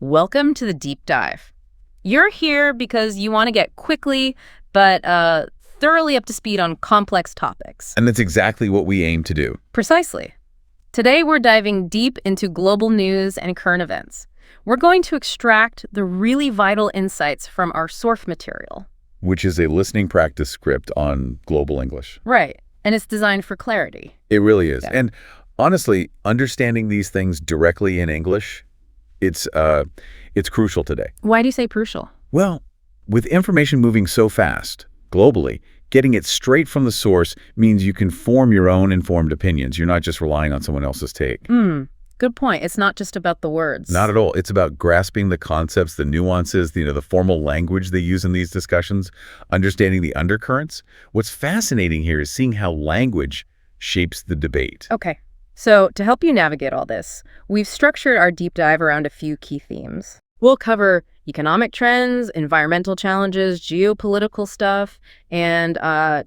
Welcome to the deep dive. You're here because you want to get quickly, but thoroughly up to speed on complex topics. And that's exactly what we aim to do. Precisely. Today, we're diving deep into global news and current events. We're going to extract the really vital insights from our source material. Which is a listening practice script on global English. Right. And it's designed for clarity. It really is. Yeah. And honestly, understanding these things directly in English, it's crucial today. Why do you say crucial? Well, with information moving so fast, globally, getting it straight from the source means you can form your own informed opinions. You're not just relying on someone else's take. Good point. It's not just about the words. Not at all. It's about grasping the concepts, the nuances, the formal language they use in these discussions, understanding the undercurrents. What's fascinating here is seeing how language shapes the debate. Okay. So to help you navigate all this, we've structured our deep dive around a few key themes. We'll cover economic trends, environmental challenges, geopolitical stuff, and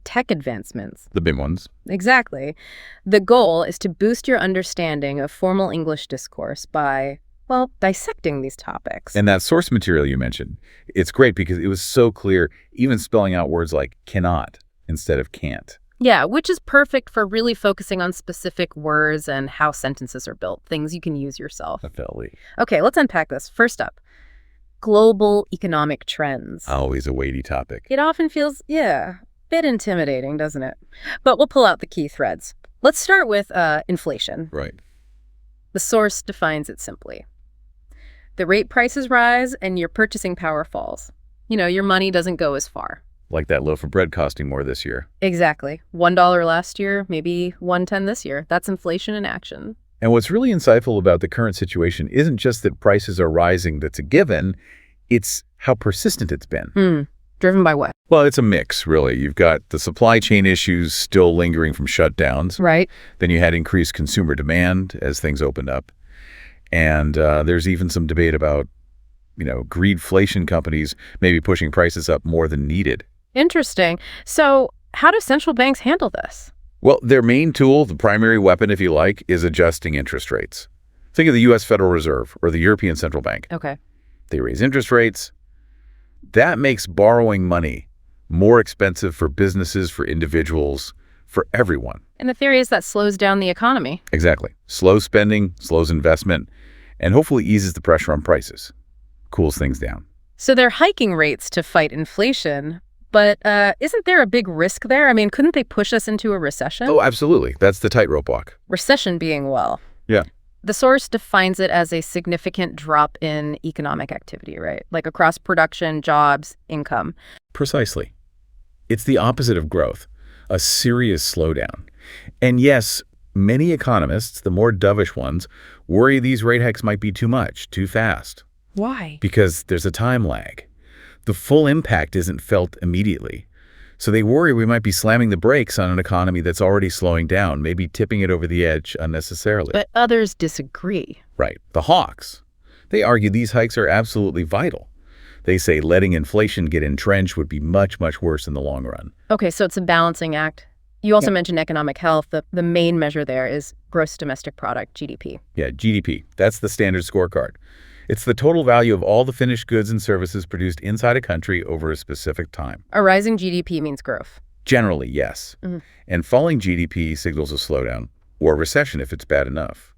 tech advancements. The big ones. Exactly. The goal is to boost your understanding of formal English discourse by, well, dissecting these topics. And that source material you mentioned, it's great because it was so clear, even spelling out words like cannot instead of can't. Yeah, which is perfect for really focusing on specific words and how sentences are built, things you can use yourself. Definitely. Okay, let's unpack this. First up, global economic trends. Always a weighty topic. It often feels, a bit intimidating, doesn't it? But we'll pull out the key threads. Let's start with inflation. Right. The source defines it simply. The rate prices rise and your purchasing power falls. Your money doesn't go as far. Like that loaf of bread costing more this year. Exactly. $1 last year, maybe $1.10 this year. That's inflation in action. And what's really insightful about the current situation isn't just that prices are rising, that's a given, it's how persistent it's been. Driven by what? Well, it's a mix, really. You've got the supply chain issues still lingering from shutdowns. Right. Then you had increased consumer demand as things opened up. And there's even some debate about, greedflation companies maybe pushing prices up more than needed. Interesting. So how do central banks handle this? Well, their main tool, the primary weapon, if you like, is adjusting interest rates. Think of the U.S. Federal Reserve or the European Central Bank. Okay. They raise interest rates. That makes borrowing money more expensive for businesses, for individuals, for everyone. And the theory is that slows down the economy. Exactly. Slows spending, slows investment, and hopefully eases the pressure on prices, cools things down. So they're hiking rates to fight inflation. But isn't there a big risk there? I mean, couldn't they push us into a recession? Oh, absolutely. That's the tightrope walk. Recession being, Yeah. The source defines it as a significant drop in economic activity, right? Like across production, jobs, income. Precisely. It's the opposite of growth, a serious slowdown. And yes, many economists, the more dovish ones, worry these rate hikes might be too much, too fast. Why? Because there's a time lag. The full impact isn't felt immediately. So they worry we might be slamming the brakes on an economy that's already slowing down, maybe tipping it over the edge unnecessarily. But others disagree. Right. The hawks. They argue these hikes are absolutely vital. They say letting inflation get entrenched would be much, much worse in the long run. Okay, so it's a balancing act. You also mentioned economic health. The main measure there is gross domestic product, GDP. Yeah, GDP. That's the standard scorecard. It's the total value of all the finished goods and services produced inside a country over a specific time. A rising GDP means growth. Generally, yes. And falling GDP signals a slowdown or a recession if it's bad enough.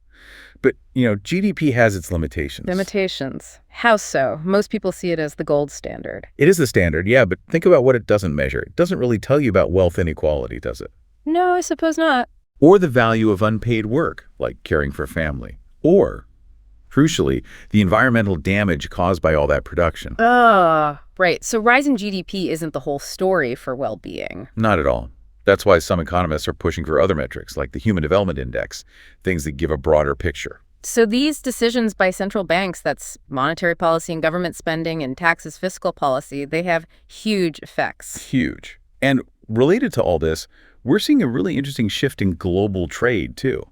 But, GDP has its limitations. Limitations. How so? Most people see it as the gold standard. It is the standard, yeah, but think about what it doesn't measure. It doesn't really tell you about wealth inequality, does it? No, I suppose not. Or the value of unpaid work, like caring for family. Or, crucially, the environmental damage caused by all that production. Right. So rising GDP isn't the whole story for well-being. Not at all. That's why some economists are pushing for other metrics, like the Human Development Index, things that give a broader picture. So these decisions by central banks, that's monetary policy and government spending and taxes, fiscal policy, they have huge effects. Huge. And related to all this, we're seeing a really interesting shift in global trade, too.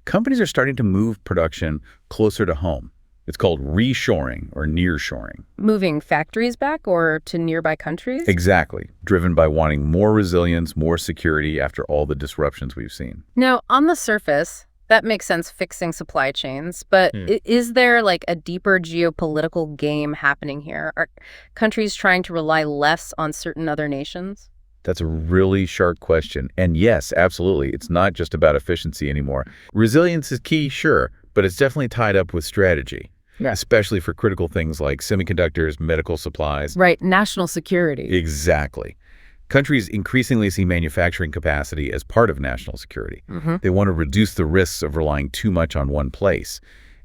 Companies are starting to move production closer to home. It's called reshoring or nearshoring. Moving factories back or to nearby countries? Exactly. Driven by wanting more resilience, more security after all the disruptions we've seen. Now, on the surface, That makes sense, fixing supply chains. But is there like a deeper geopolitical game happening here? Are countries trying to rely less on certain other nations? That's a really sharp question. And yes, absolutely. It's not just about efficiency anymore. Resilience is key, sure, but it's definitely tied up with strategy, especially for critical things like semiconductors, medical supplies. Right, national security. Exactly. Countries increasingly see manufacturing capacity as part of national security. They want to reduce the risks of relying too much on one place,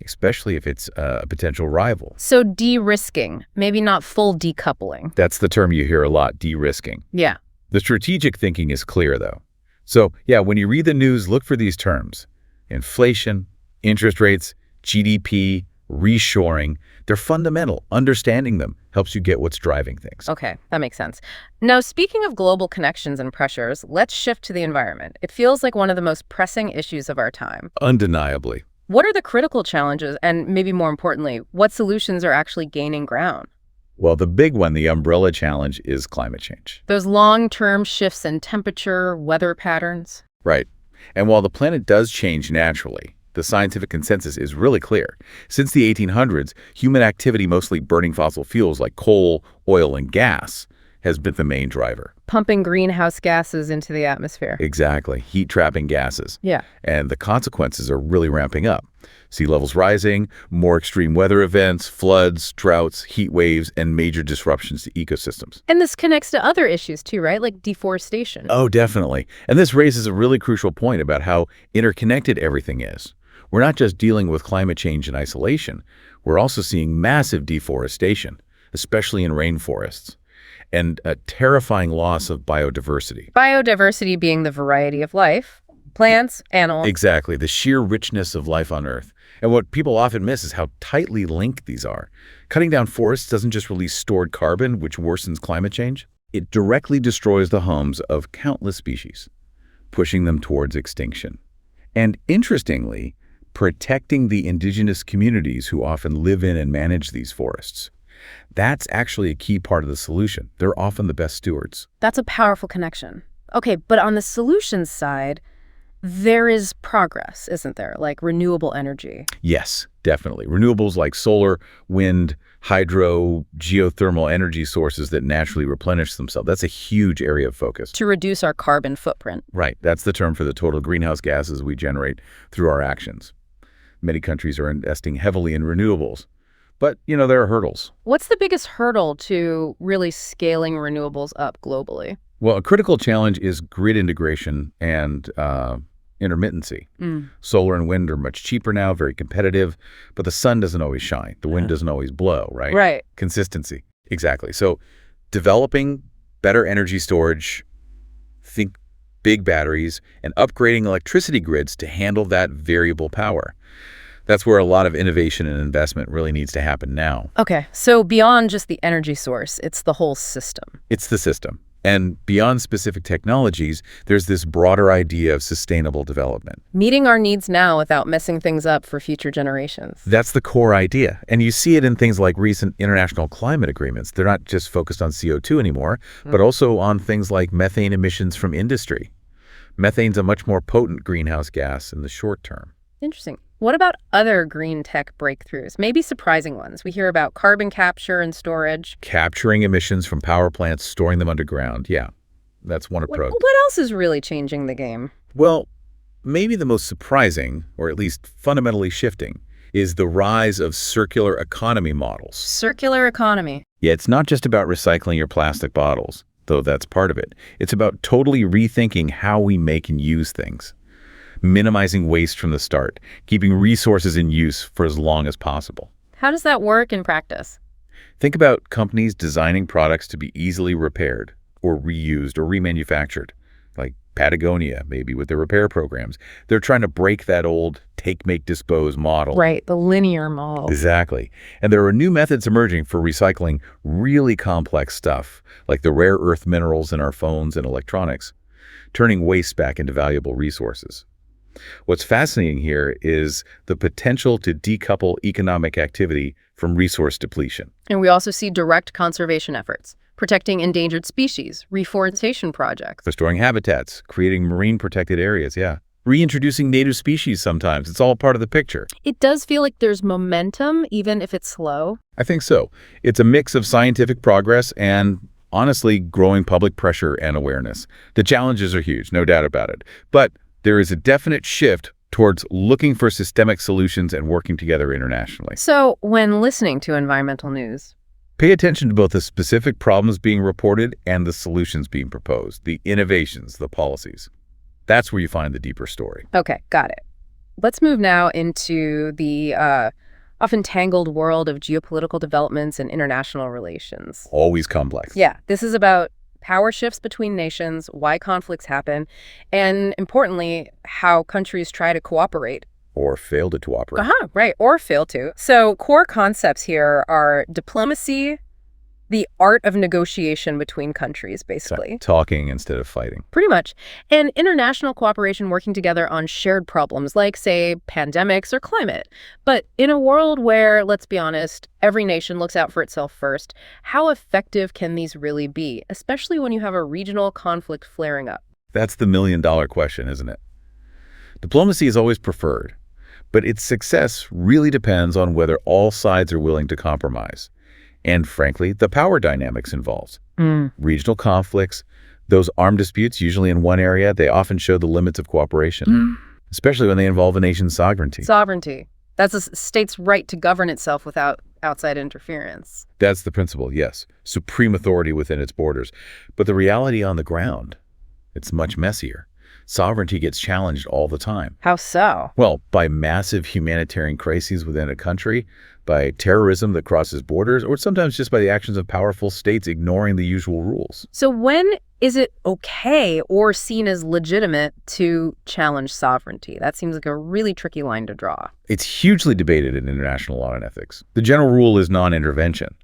especially if it's a potential rival. So de-risking, maybe not full decoupling. That's the term you hear a lot, de-risking. Yeah. The strategic thinking is clear, though. So, yeah, when you read the news, look for these terms. Inflation, interest rates, GDP, reshoring. They're fundamental. Understanding them helps you get what's driving things. Okay, that makes sense. Now, speaking of global connections and pressures, let's shift to the environment. It feels like one of the most pressing issues of our time. Undeniably. What are the critical challenges, and maybe more importantly, what solutions are actually gaining ground? Well, the big one, the umbrella challenge, is climate change. Those long-term shifts in temperature, weather patterns. Right. And while the planet does change naturally, the scientific consensus is really clear. Since the 1800s, human activity, mostly burning fossil fuels like coal, oil, and gas, has been the main driver. Pumping greenhouse gases into the atmosphere. Exactly. Heat-trapping gases. Yeah. And the consequences are really ramping up. Sea levels rising, more extreme weather events, floods, droughts, heat waves, and major disruptions to ecosystems. And this connects to other issues too, right? Like deforestation. Oh, definitely. And this raises a really crucial point about how interconnected everything is. We're not just dealing with climate change in isolation. We're also seeing massive deforestation, especially in rainforests, and a terrifying loss of biodiversity. Biodiversity being the variety of life, plants, animals. Exactly, the sheer richness of life on Earth. And what people often miss is how tightly linked these are. Cutting down forests doesn't just release stored carbon, which worsens climate change. It directly destroys the homes of countless species, pushing them towards extinction. And interestingly, protecting the indigenous communities who often live in and manage these forests. That's actually a key part of the solution. They're often the best stewards. That's a powerful connection. Okay, but on the solutions side, there is progress, isn't there? Like renewable energy. Yes, definitely. Renewables like solar, wind, hydro, geothermal energy sources that naturally replenish themselves. That's a huge area of focus. To reduce our carbon footprint. Right. That's the term for the total greenhouse gases we generate through our actions. Many countries are investing heavily in renewables. But, there are hurdles. What's the biggest hurdle to really scaling renewables up globally? Well, a critical challenge is grid integration and intermittency. Solar and wind are much cheaper now, very competitive, but the sun doesn't always shine. The wind doesn't always blow, right? Right. Consistency. Exactly. So developing better energy storage, think big batteries, and upgrading electricity grids to handle that variable power. That's where a lot of innovation and investment really needs to happen now. Okay, so beyond just the energy source, it's the whole system. It's the system. And beyond specific technologies, there's this broader idea of sustainable development. Meeting our needs now without messing things up for future generations. That's the core idea. And you see it in things like recent international climate agreements. They're not just focused on CO2 anymore, but also on things like methane emissions from industry. Methane's a much more potent greenhouse gas in the short term. Interesting. What about other green tech breakthroughs? Maybe surprising ones. We hear about carbon capture and storage. Capturing emissions from power plants, storing them underground. Yeah, that's one approach. What else is really changing the game? Well, maybe the most surprising, or at least fundamentally shifting, is the rise of circular economy models. Circular economy. Yeah, it's not just about recycling your plastic bottles, though that's part of it. It's about totally rethinking how we make and use things. Minimizing waste from the start, keeping resources in use for as long as possible. How does that work in practice? Think about companies designing products to be easily repaired or reused or remanufactured, like Patagonia, maybe with their repair programs. They're trying to break that old take, make, dispose model. Right, the linear model. Exactly. And there are new methods emerging for recycling really complex stuff, like the rare earth minerals in our phones and electronics, turning waste back into valuable resources. What's fascinating here is the potential to decouple economic activity from resource depletion. And we also see direct conservation efforts, protecting endangered species, reforestation projects. Restoring habitats, creating marine protected areas, yeah. reintroducing native species sometimes. It's all part of the picture. It does feel like there's momentum, even if it's slow. I think so. It's a mix of scientific progress and, honestly, growing public pressure and awareness. The challenges are huge, no doubt about it. But there is a definite shift towards looking for systemic solutions and working together internationally. So when listening to environmental news, pay attention to both the specific problems being reported and the solutions being proposed, the innovations, the policies. That's where you find the deeper story. Okay, got it. Let's move now into the often tangled world of geopolitical developments and international relations. Always complex. Yeah, this is about power shifts between nations, why conflicts happen, and importantly, how countries try to cooperate. Or fail to cooperate. Right, or fail to. So core concepts here are diplomacy, the art of negotiation between countries, basically. So, talking instead of fighting. Pretty much. And international cooperation working together on shared problems like, say, pandemics or climate. But in a world where, let's be honest, every nation looks out for itself first, how effective can these really be, especially when you have a regional conflict flaring up? That's the million-dollar question, isn't it? Diplomacy is always preferred, but its success really depends on whether all sides are willing to compromise. And frankly, the power dynamics involved. Regional conflicts, those armed disputes, usually in one area, they often show the limits of cooperation, especially when they involve a nation's sovereignty. Sovereignty. That's a state's right to govern itself without outside interference. That's the principle, yes. Supreme authority within its borders. But the reality on the ground, it's much messier. Sovereignty gets challenged all the time. How so? Well, by massive humanitarian crises within a country, by terrorism that crosses borders, or sometimes just by the actions of powerful states ignoring the usual rules. So when is it okay or seen as legitimate to challenge sovereignty? That seems like a really tricky line to draw. It's hugely debated in international law and ethics. The general rule is non-intervention.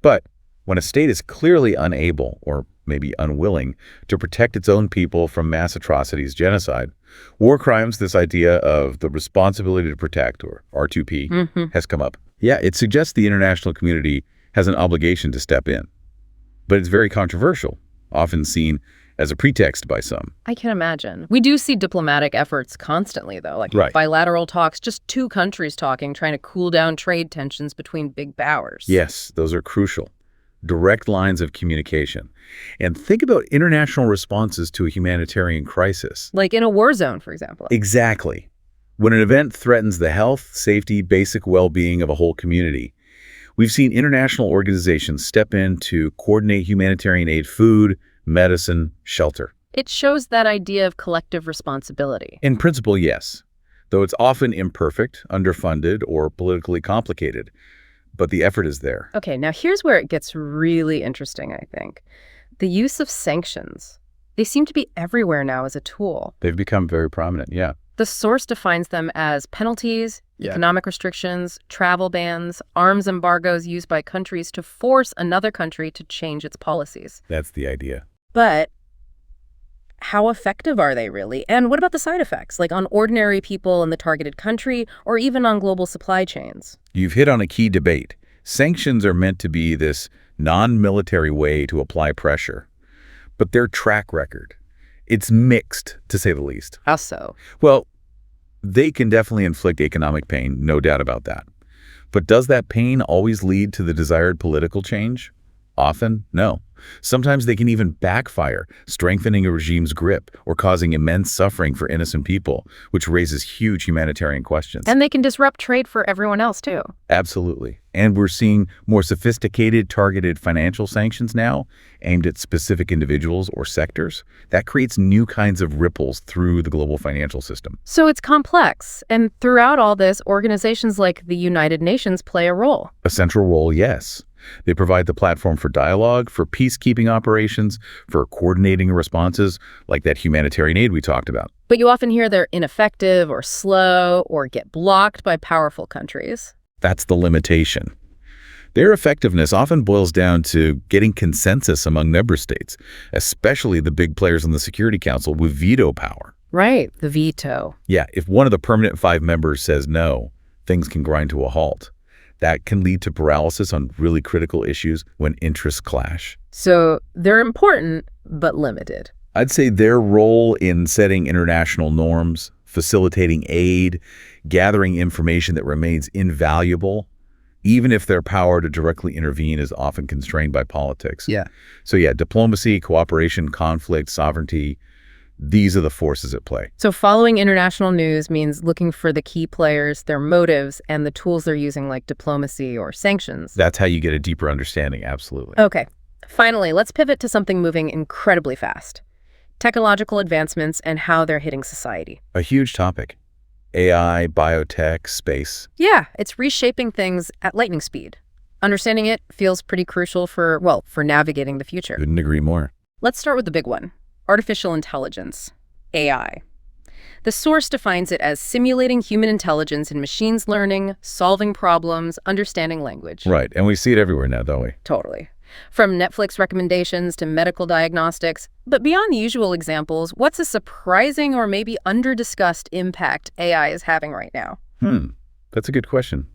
But when a state is clearly unable, or maybe unwilling, to protect its own people from mass atrocities, genocide, war crimes, this idea of the responsibility to protect, or R2P, has come up. Yeah, it suggests the international community has an obligation to step in. But it's very controversial, often seen as a pretext by some. I can imagine. We do see diplomatic efforts constantly, though, like bilateral talks, just two countries talking, trying to cool down trade tensions between big powers. Yes, those are crucial. Direct lines of communication. And think about international responses to a humanitarian crisis. Like in a war zone, for example. Exactly. When an event threatens the health, safety, basic well-being of a whole community, we've seen international organizations step in to coordinate humanitarian aid, food, medicine, shelter. It shows that idea of collective responsibility. In principle, yes, though it's often imperfect, underfunded, or politically complicated. But the effort is there. Okay, now here's where it gets really interesting, I think. The use of sanctions. They seem to be everywhere now as a tool. They've become very prominent, yeah. The source defines them as penalties, economic restrictions, travel bans, arms embargoes used by countries to force another country to change its policies. That's the idea. But how effective are they really? And what about the side effects, like on ordinary people in the targeted country or even on global supply chains? You've hit on a key debate. Sanctions are meant to be this non-military way to apply pressure. But their track record, it's mixed, to say the least. How so? Well, they can definitely inflict economic pain, no doubt about that. But does that pain always lead to the desired political change? Often, no. Sometimes they can even backfire, strengthening a regime's grip or causing immense suffering for innocent people, which raises huge humanitarian questions. And they can disrupt trade for everyone else, too. Absolutely. And we're seeing more sophisticated, targeted financial sanctions now aimed at specific individuals or sectors. That creates new kinds of ripples through the global financial system. So it's complex. And throughout all this, organizations like the United Nations play a role. A central role, yes. They provide the platform for dialogue, for peacekeeping operations, for coordinating responses, like that humanitarian aid we talked about. But you often hear they're ineffective or slow or get blocked by powerful countries. That's the limitation. Their effectiveness often boils down to getting consensus among member states, especially the big players in the Security Council with veto power. Right, the veto. Yeah, if one of the permanent 5 members says no, things can grind to a halt. That can lead to paralysis on really critical issues when interests clash. So they're important, but limited. I'd say their role in setting international norms, facilitating aid, gathering information that remains invaluable, even if their power to directly intervene is often constrained by politics. Yeah. So yeah, diplomacy, cooperation, conflict, sovereignty, these are the forces at play. So following international news means looking for the key players, their motives, and the tools they're using like diplomacy or sanctions. That's how you get a deeper understanding, absolutely. Okay. Finally, let's pivot to something moving incredibly fast. Technological advancements and how they're hitting society. A huge topic. AI, biotech, space. Yeah, it's reshaping things at lightning speed. Understanding it feels pretty crucial for navigating the future. Couldn't agree more. Let's start with the big one. Artificial intelligence, AI. The source defines it as simulating human intelligence in machines learning, solving problems, understanding language. Right, and we see it everywhere now, don't we? Totally. From Netflix recommendations to medical diagnostics. But beyond the usual examples, what's a surprising or maybe under-discussed impact AI is having right now? That's a good question.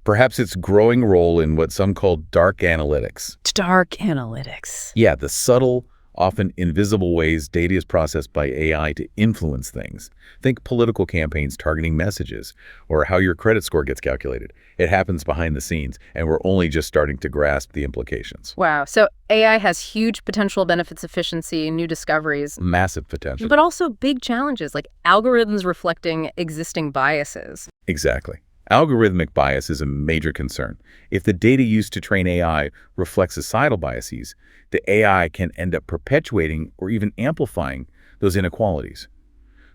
Perhaps its growing role in what some call dark analytics. Dark analytics. Yeah, the subtle, often invisible ways data is processed by AI to influence things. Think political campaigns targeting messages, or how your credit score gets calculated. It happens behind the scenes, and we're only just starting to grasp the implications. Wow. So AI has huge potential benefits, efficiency, new discoveries. Massive potential. But also big challenges, like algorithms reflecting existing biases. Exactly. Algorithmic bias is a major concern. If the data used to train AI reflects societal biases, the AI can end up perpetuating or even amplifying those inequalities.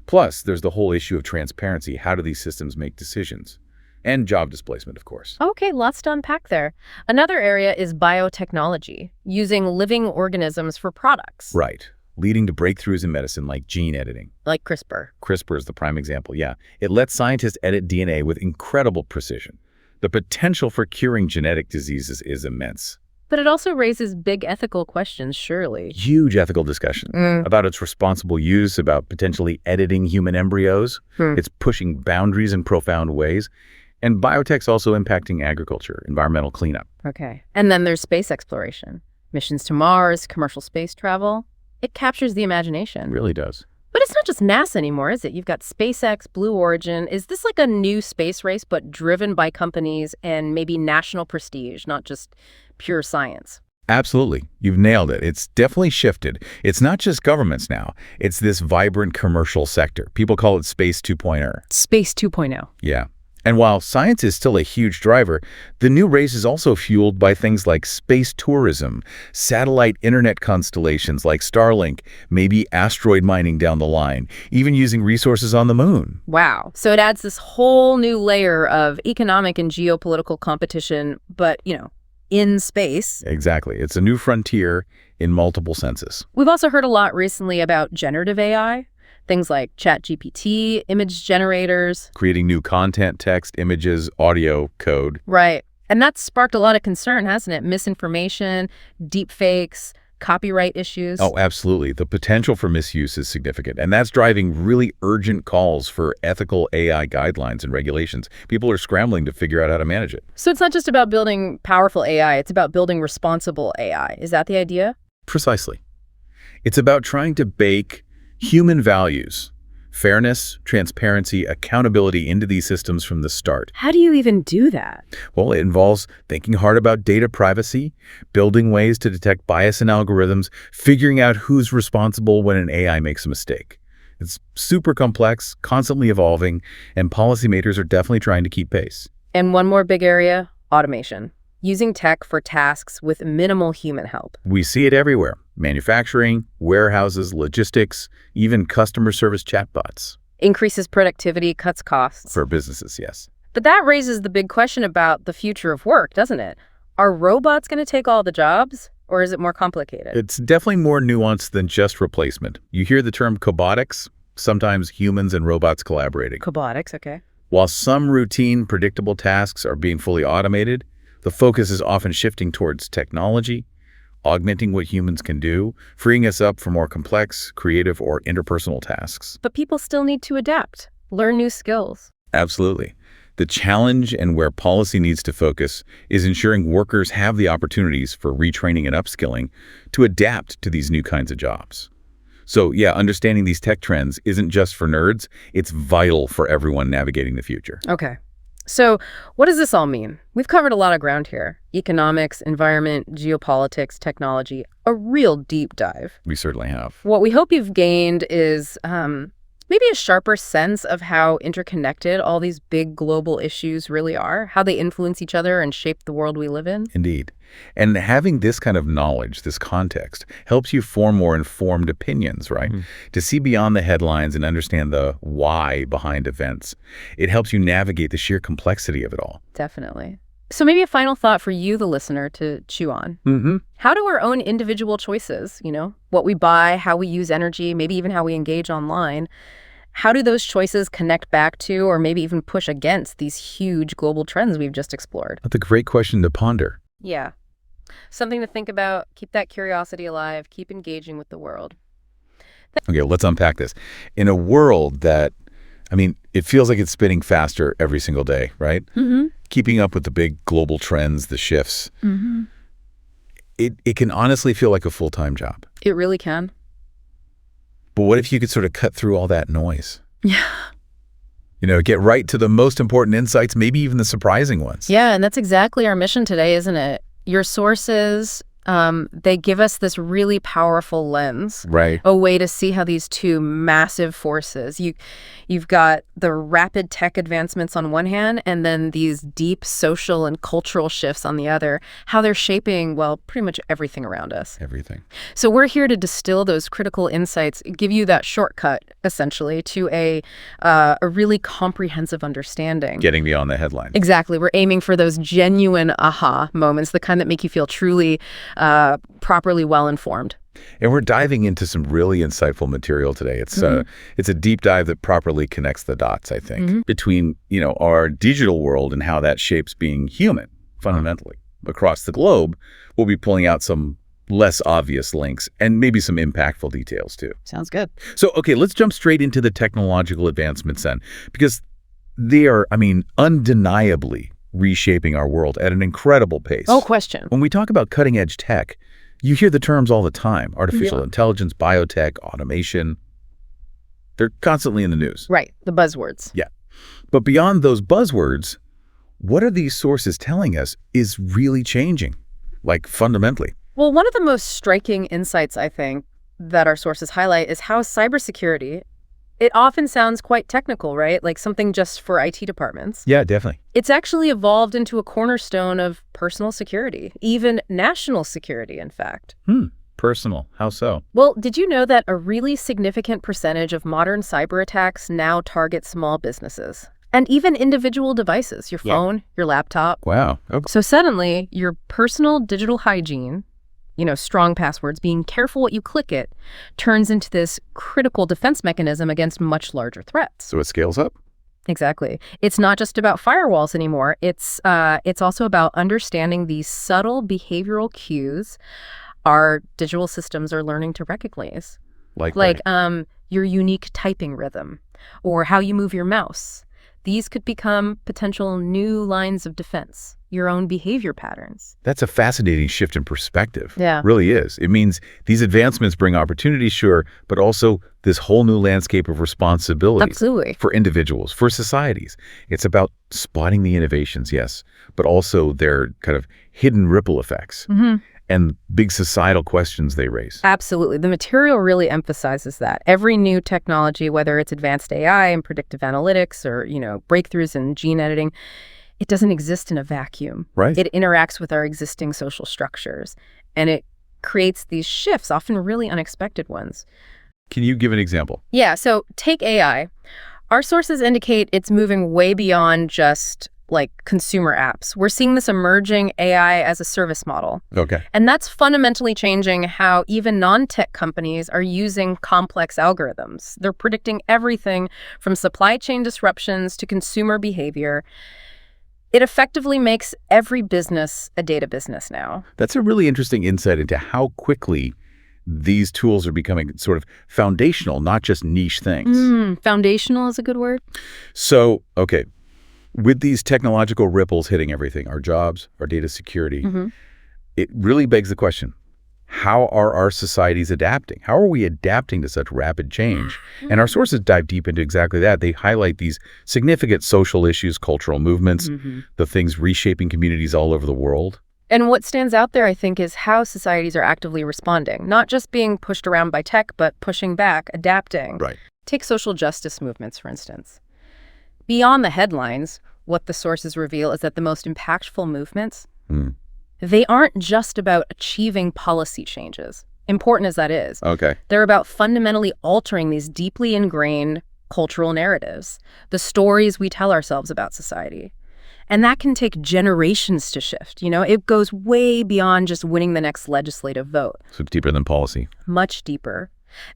Plus, there's the whole issue of transparency. How do these systems make decisions? And job displacement, of course. Okay, lots to unpack there. Another area is biotechnology, using living organisms for products. Right. Leading to breakthroughs in medicine like gene editing. Like CRISPR. CRISPR is the prime example, yeah. It lets scientists edit DNA with incredible precision. The potential for curing genetic diseases is immense. But it also raises big ethical questions, surely. Huge ethical discussion about its responsible use, about potentially editing human embryos. It's pushing boundaries in profound ways. And biotech's also impacting agriculture, environmental cleanup. Okay. And then there's space exploration. Missions to Mars, commercial space travel. It captures the imagination. It really does. But it's not just NASA anymore, is it? You've got SpaceX, Blue Origin. Is this like a new space race, but driven by companies and maybe national prestige, not just pure science? Absolutely. You've nailed it. It's definitely shifted. It's not just governments now. It's this vibrant commercial sector. People call it Space 2.0. Space 2.0. Yeah. And while science is still a huge driver, the new race is also fueled by things like space tourism, satellite internet constellations like Starlink, maybe asteroid mining down the line, even using resources on the moon. Wow. So it adds this whole new layer of economic and geopolitical competition, but, in space. Exactly. It's a new frontier in multiple senses. We've also heard a lot recently about generative AI. Things like ChatGPT, image generators. Creating new content, text, images, audio, code. Right. And that's sparked a lot of concern, hasn't it? Misinformation, deepfakes, copyright issues. Oh, absolutely. The potential for misuse is significant. And that's driving really urgent calls for ethical AI guidelines and regulations. People are scrambling to figure out how to manage it. So it's not just about building powerful AI, it's about building responsible AI. Is that the idea? Precisely. It's about trying to bake human values, fairness, transparency, accountability into these systems from the start. How do you even do that? Well, it involves thinking hard about data privacy, building ways to detect bias in algorithms, figuring out who's responsible when an AI makes a mistake. It's super complex, constantly evolving, and policymakers are definitely trying to keep pace. And one more big area, automation. Using tech for tasks with minimal human help. We see it everywhere. Manufacturing, warehouses, logistics, even customer service chatbots. Increases productivity, cuts costs. For businesses, yes. But that raises the big question about the future of work, doesn't it? Are robots going to take all the jobs, or is it more complicated? It's definitely more nuanced than just replacement. You hear the term cobotics, sometimes humans and robots collaborating. Cobotics, okay. While some routine, predictable tasks are being fully automated, the focus is often shifting towards technology, augmenting what humans can do, freeing us up for more complex, creative, or interpersonal tasks. But people still need to adapt, learn new skills. Absolutely. The challenge and where policy needs to focus is ensuring workers have the opportunities for retraining and upskilling to adapt to these new kinds of jobs. So yeah, understanding these tech trends isn't just for nerds. It's vital for everyone navigating the future. Okay. So what does this all mean? We've covered a lot of ground here. Economics, environment, geopolitics, technology, a real deep dive. We certainly have. What we hope you've gained is maybe a sharper sense of how interconnected all these big global issues really are, how they influence each other and shape the world we live in. Indeed. And having this kind of knowledge, this context, helps you form more informed opinions, right? To see beyond the headlines and understand the why behind events. It helps you navigate the sheer complexity of it all. Definitely. So maybe a final thought for you, the listener, to chew on. How do our own individual choices, what we buy, how we use energy, maybe even how we engage online, how do those choices connect back to or maybe even push against these huge global trends we've just explored? That's a great question to ponder. Yeah. Something to think about. Keep that curiosity alive. Keep engaging with the world. Okay, let's unpack this. In a world that, it feels like it's spinning faster every single day, right? Keeping up with the big global trends, the shifts, it can honestly feel like a full-time job. It really can. But what if you could sort of cut through all that noise? Yeah. Get right to the most important insights, maybe even the surprising ones. Yeah, and that's exactly our mission today, isn't it? Your sources, they give us this really powerful lens. Right. A way to see how these two massive forces, you've got the rapid tech advancements on one hand, and then these deep social and cultural shifts on the other, how they're shaping, well, pretty much everything around us. Everything. So we're here to distill those critical insights, give you that shortcut, essentially, to a really comprehensive understanding. Getting beyond the headlines. Exactly. We're aiming for those genuine aha moments, the kind that make you feel truly properly well-informed. And we're diving into some really insightful material today. It's a deep dive that properly connects the dots, I think, between, our digital world and how that shapes being human, fundamentally. Across the globe, we'll be pulling out some less obvious links and maybe some impactful details, too. Sounds good. So, okay, let's jump straight into the technological advancements then, because they are, undeniably reshaping our world at an incredible pace. Oh, question. When we talk about cutting-edge tech, you hear the terms all the time: artificial intelligence, biotech, automation. They're constantly in the news. Right, the buzzwords. Yeah. But beyond those buzzwords, what are these sources telling us is really changing, like fundamentally? Well, one of the most striking insights, I think, that our sources highlight is how cybersecurity, it often sounds quite technical, right? Like something just for IT departments. Yeah, definitely. It's actually evolved into a cornerstone of personal security, even national security, in fact. Personal. How so? Well, did you know that a really significant percentage of modern cyber attacks now target small businesses? And even individual devices, your phone, your laptop. Wow. Okay. So suddenly, your personal digital hygiene, strong passwords, being careful what you click it, turns into this critical defense mechanism against much larger threats. So it scales up? Exactly. It's not just about firewalls anymore. It's also about understanding these subtle behavioral cues our digital systems are learning to recognize. Like your unique typing rhythm or how you move your mouse. These could become potential new lines of defense, your own behavior patterns. That's a fascinating shift in perspective. Yeah. It really is. It means these advancements bring opportunities, sure, but also this whole new landscape of responsibilities. Absolutely. For individuals, for societies. It's about spotting the innovations, yes, but also their kind of hidden ripple effects and big societal questions they raise. Absolutely. The material really emphasizes that. Every new technology, whether it's advanced AI and predictive analytics or, breakthroughs in gene editing, it doesn't exist in a vacuum. Right. It interacts with our existing social structures, and it creates these shifts, often really unexpected ones. Can you give an example? Yeah, so take AI. Our sources indicate it's moving way beyond just like consumer apps. We're seeing this emerging AI as a service model. Okay. And that's fundamentally changing how even non-tech companies are using complex algorithms. They're predicting everything from supply chain disruptions to consumer behavior. It effectively makes every business a data business now. That's a really interesting insight into how quickly these tools are becoming sort of foundational, not just niche things. Foundational is a good word. So, okay, with these technological ripples hitting everything, our jobs, our data security, it really begs the question, How are our societies adapting? How are we adapting to such rapid change? And our sources dive deep into exactly that. They highlight these significant social issues, cultural movements, the things reshaping communities all over the world. And what stands out there, I think, is how societies are actively responding, not just being pushed around by tech, but pushing back, adapting. Right. Take social justice movements, for instance. Beyond the headlines, what the sources reveal is that the most impactful movements, they aren't just about achieving policy changes, important as that is. Okay. They're about fundamentally altering these deeply ingrained cultural narratives, the stories we tell ourselves about society. And that can take generations to shift. It goes way beyond just winning the next legislative vote. So deeper than policy. Much deeper.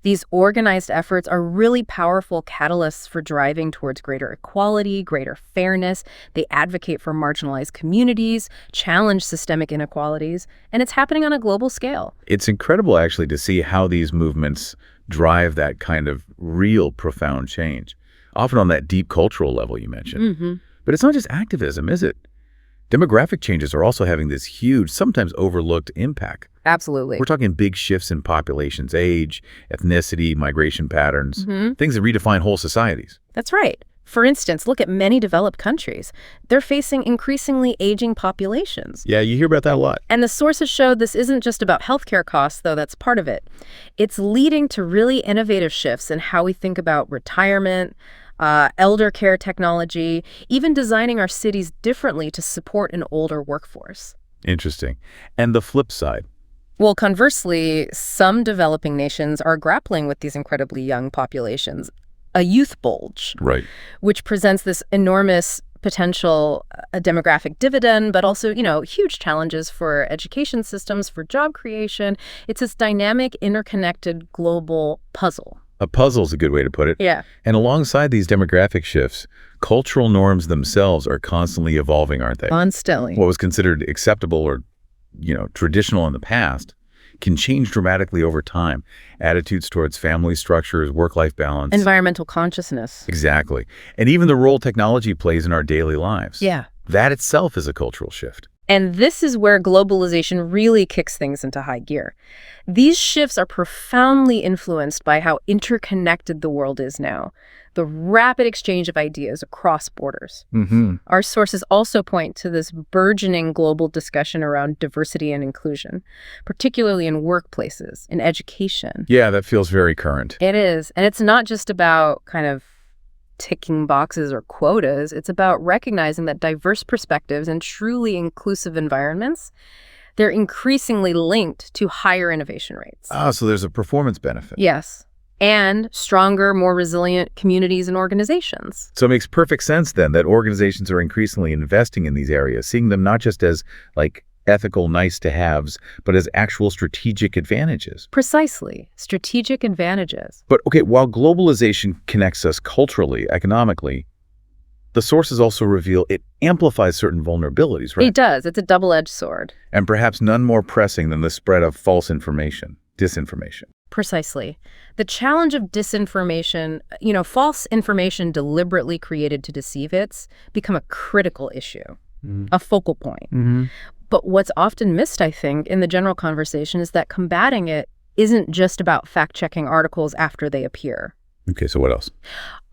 These organized efforts are really powerful catalysts for driving towards greater equality, greater fairness. They advocate for marginalized communities, challenge systemic inequalities, and it's happening on a global scale. It's incredible, actually, to see how these movements drive that kind of real profound change, often on that deep cultural level you mentioned. But it's not just activism, is it? Demographic changes are also having this huge, sometimes overlooked impact. Absolutely. We're talking big shifts in population's age, ethnicity, migration patterns, things that redefine whole societies. That's right. For instance, look at many developed countries. They're facing increasingly aging populations. Yeah, you hear about that a lot. And the sources show this isn't just about healthcare costs, though that's part of it. It's leading to really innovative shifts in how we think about retirement, elder care technology, even designing our cities differently to support an older workforce. Interesting. And the flip side? Well, conversely, some developing nations are grappling with these incredibly young populations, a youth bulge, Right. which presents this enormous potential demographic dividend, but also, huge challenges for education systems, for job creation. It's this dynamic, interconnected global puzzle. A puzzle's a good way to put it. Yeah. And alongside these demographic shifts, cultural norms themselves are constantly evolving, aren't they? Constantly. What was considered acceptable or, traditional in the past can change dramatically over time. Attitudes towards family structures, work-life balance. Environmental consciousness. Exactly. And even the role technology plays in our daily lives. Yeah. That itself is a cultural shift. And this is where globalization really kicks things into high gear. These shifts are profoundly influenced by how interconnected the world is now, the rapid exchange of ideas across borders. Our sources also point to this burgeoning global discussion around diversity and inclusion, particularly in workplaces, in education. Yeah, that feels very current. It is. And it's not just about kind of ticking boxes or quotas. It's about recognizing that diverse perspectives and truly inclusive environments, they're increasingly linked to higher innovation rates. So there's a performance benefit. Yes. And stronger, more resilient communities and organizations. So it makes perfect sense then that organizations are increasingly investing in these areas, seeing them not just as ethical nice-to-haves, but as actual strategic advantages. Precisely. Strategic advantages. But okay, while globalization connects us culturally, economically, the sources also reveal it amplifies certain vulnerabilities, right? It does. It's a double-edged sword. And perhaps none more pressing than the spread of false information, disinformation. Precisely. The challenge of disinformation, false information deliberately created to deceive, it's become a critical issue, a focal point. But what's often missed, I think, in the general conversation is that combating it isn't just about fact-checking articles after they appear. Okay, so what else?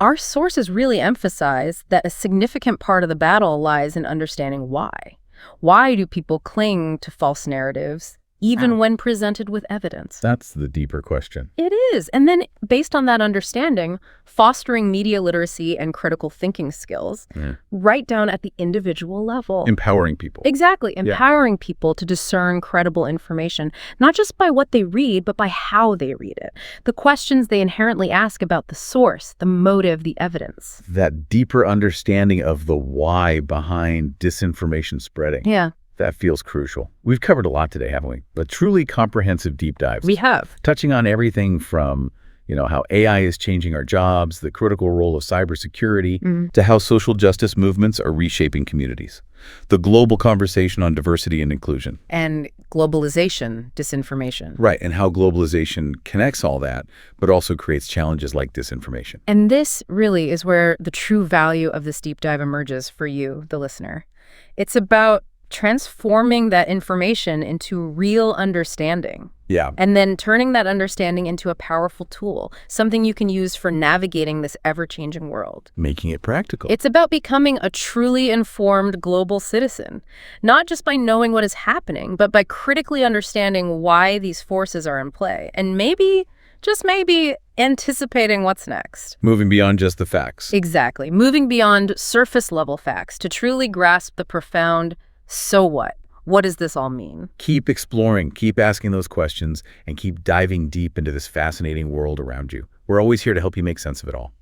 Our sources really emphasize that a significant part of the battle lies in understanding why. Why do people cling to false narratives, even when presented with evidence? That's the deeper question. It is. And then, based on that understanding, fostering media literacy and critical thinking skills right down at the individual level. Empowering people. Exactly. Empowering people to discern credible information, not just by what they read, but by how they read it. The questions they inherently ask about the source, the motive, the evidence. That deeper understanding of the why behind disinformation spreading. Yeah. That feels crucial. We've covered a lot today, haven't we? But truly comprehensive deep dives. We have. Touching on everything from, how AI is changing our jobs, the critical role of cybersecurity, to how social justice movements are reshaping communities. The global conversation on diversity and inclusion. And globalization, disinformation. Right, and how globalization connects all that, but also creates challenges like disinformation. And this really is where the true value of this deep dive emerges for you, the listener. It's about transforming that information into real understanding. Yeah. And then turning that understanding into a powerful tool, something you can use for navigating this ever-changing world. Making it practical. It's about becoming a truly informed global citizen, not just by knowing what is happening, but by critically understanding why these forces are in play, and maybe, just maybe, anticipating what's next. Moving beyond just the facts. Exactly. Moving beyond surface-level facts to truly grasp the profound, so what? What does this all mean? Keep exploring, keep asking those questions, and keep diving deep into this fascinating world around you. We're always here to help you make sense of it all.